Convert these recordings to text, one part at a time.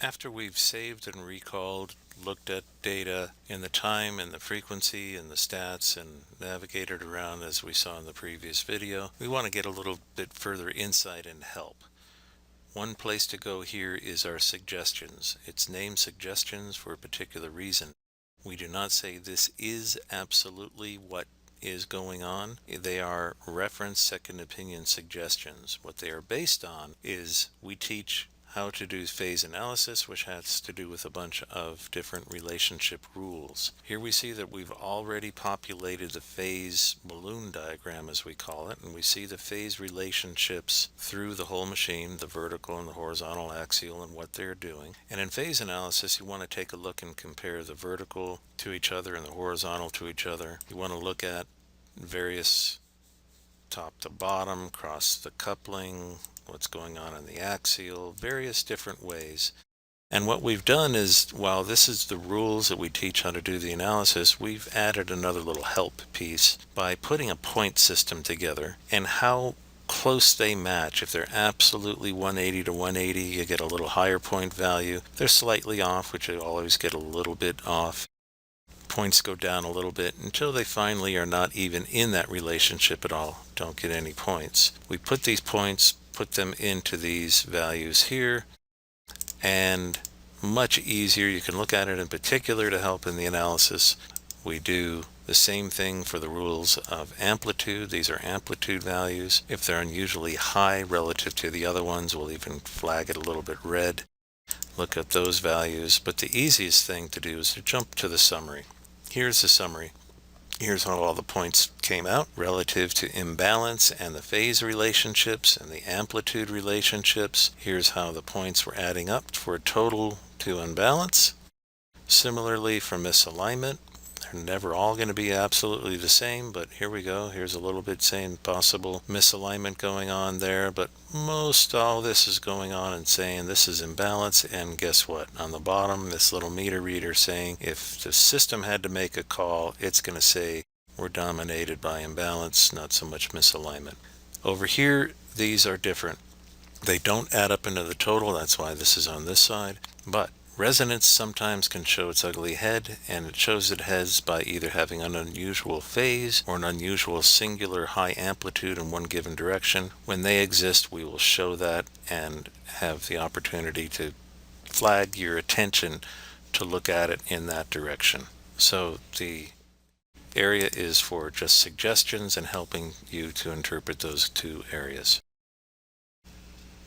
After we've saved and recalled, looked at data in the time and the frequency and the stats and navigated around as we saw in the previous video, we want to get a little bit further insight and help. One place to go here is our suggestions. It's named suggestions for a particular reason. We do not say this is absolutely what is going on. They are reference second opinion suggestions. What they are based on is we teach how to do phase analysis, which has to do with a bunch of different relationship rules. Here we see that we've already populated the phase balloon diagram, as we call it, and we see the phase relationships through the whole machine, the vertical and the horizontal axial, and what they're doing. And in phase analysis, you want to take a look and compare the vertical to each other and the horizontal to each other. You want to look at various top to bottom, across the coupling, what's going on in the axial, various different ways. And what we've done is, while this is the rules that we teach how to do the analysis, we've added another little help piece by putting a point system together and how close they match. If they're absolutely 180 to 180, you get a little higher point value. If they're slightly off, which you always get a little bit off, points go down a little bit until they finally are not even in that relationship at all, don't get any points. We put these points, put them into these values here, and much easier. You can look at it in particular to help in the analysis. We do the same thing for the rules of amplitude. These are amplitude values. If they're unusually high relative to the other ones, we'll even flag it a little bit red. Look at those values, but the easiest thing to do is to jump to the summary. Here's the summary. Here's how all the points came out relative to imbalance and the phase relationships and the amplitude relationships. Here's how the points were adding up for a total to imbalance. Similarly for misalignment, they're never all going to be absolutely the same, but here we go. Here's a little bit saying possible misalignment going on there, but most all this is going on and saying this is imbalance. And guess what? On the bottom, this little meter reader saying if the system had to make a call, it's going to say we're dominated by imbalance, not so much misalignment. Over here, these are different. They don't add up into the total. That's why this is on this side. But resonance sometimes can show its ugly head, and it shows its heads by either having an unusual phase or an unusual singular high amplitude in one given direction. When they exist, we will show that and have the opportunity to flag your attention to look at it in that direction. So the area is for just suggestions and helping you to interpret those two areas.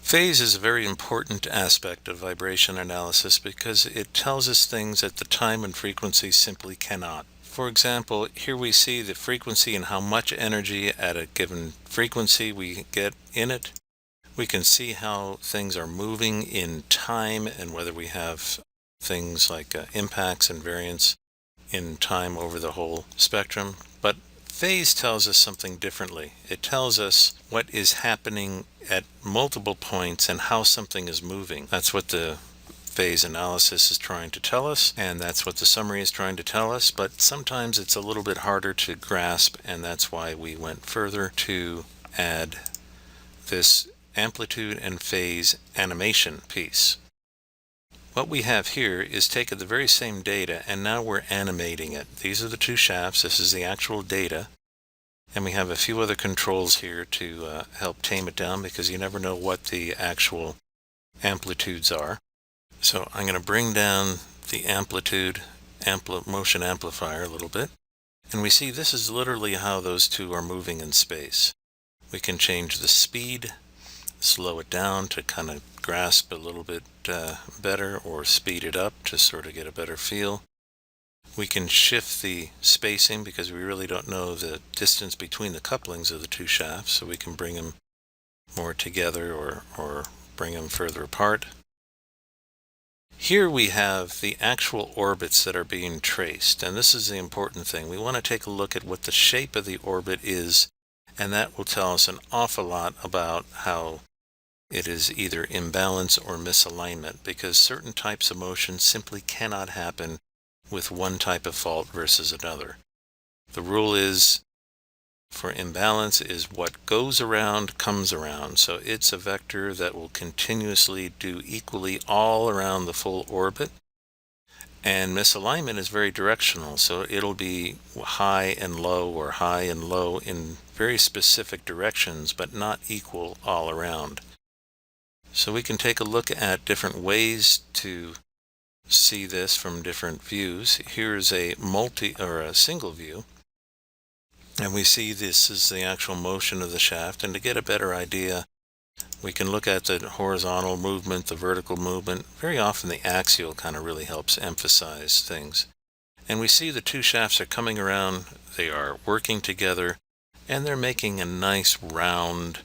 Phase is a very important aspect of vibration analysis because it tells us things that the time and frequency simply cannot. For example, here we see the frequency and how much energy at a given frequency we get in it. We can see how things are moving in time and whether we have things like impacts and variance in time over the whole spectrum. But phase tells us something differently. It tells us what is happening at multiple points and how something is moving. That's what the phase analysis is trying to tell us, and that's what the summary is trying to tell us, but sometimes it's a little bit harder to grasp, and that's why we went further to add this amplitude and phase animation piece. What we have here is taken the very same data and now we're animating it. These are the two shafts. This is the actual data. And we have a few other controls here to help tame it down because you never know what the actual amplitudes are. So I'm going to bring down the amplitude motion amplifier a little bit. And we see this is literally how those two are moving in space. We can change the speed, slow it down to kind of grasp a little bit better, or speed it up to sort of get a better feel. We can shift the spacing because we really don't know the distance between the couplings of the two shafts, so we can bring them more together or bring them further apart. Here we have the actual orbits that are being traced, and this is the important thing. We want to take a look at what the shape of the orbit is, and that will tell us an awful lot about how it is either imbalance or misalignment, because certain types of motion simply cannot happen with one type of fault versus another. The rule is for imbalance is what goes around comes around. So it's a vector that will continuously do equally all around the full orbit. And misalignment is very directional, so it'll be high and low or high and low in very specific directions, but not equal all around. So we can take a look at different ways to see this from different views. Here's a single view, and we see this is the actual motion of the shaft. And to get a better idea, we can look at the horizontal movement, the vertical movement. Very often the axial kind of really helps emphasize things. And we see the two shafts are coming around, they are working together, and they're making a nice round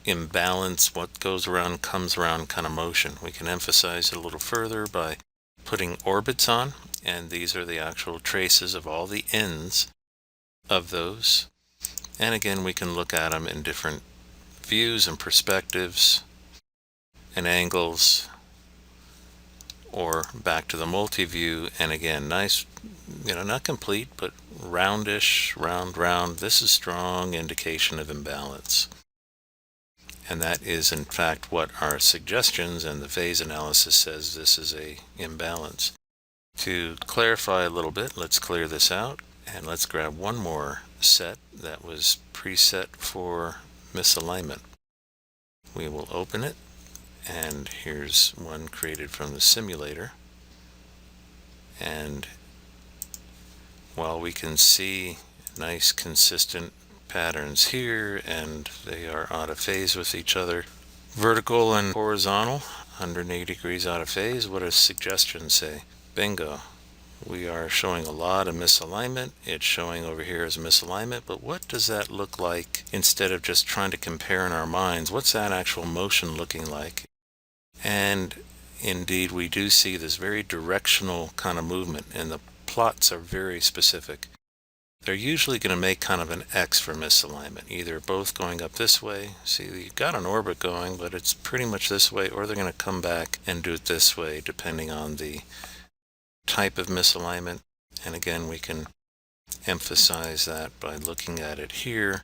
imbalance, what goes around comes around kind of motion. We can emphasize it a little further by putting orbits on, and these are the actual traces of all the ends of those. And again, we can look at them in different views and perspectives and angles, or back to the multi-view, and again, nice, not complete, but roundish, round. This is strong indication of imbalance. And that is in fact what our suggestions and the phase analysis says this is a imbalance. To clarify a little bit, let's clear this out, and let's grab one more set that was preset for misalignment. We will open it, and here's one created from the simulator. And while we can see nice consistent patterns here, and they are out of phase with each other, vertical and horizontal, 180 degrees out of phase, what does suggestion say? Bingo. We are showing a lot of misalignment. It's showing over here as misalignment, but what does that look like instead of just trying to compare in our minds? What's that actual motion looking like? And indeed, we do see this very directional kind of movement, and the plots are very specific. They're usually going to make kind of an X for misalignment, either both going up this way. See, you've got an orbit going, but it's pretty much this way, or they're going to come back and do it this way, depending on the type of misalignment. And again, we can emphasize that by looking at it here,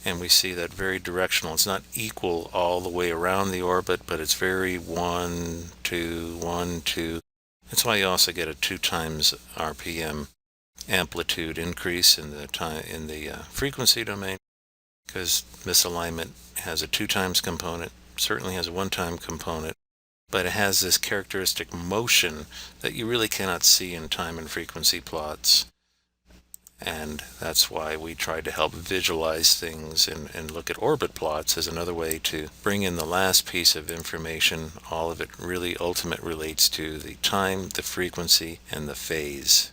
and we see that very directional. It's not equal all the way around the orbit, but it's very 1, 2, 1, 2. That's why you also get a 2 times RPM amplitude increase in the frequency domain, because misalignment has a 2 times component, certainly has a 1 time component, but it has this characteristic motion that you really cannot see in time and frequency plots. And that's why we tried to help visualize things and look at orbit plots as another way to bring in the last piece of information. All of it really ultimately relates to the time, the frequency, and the phase.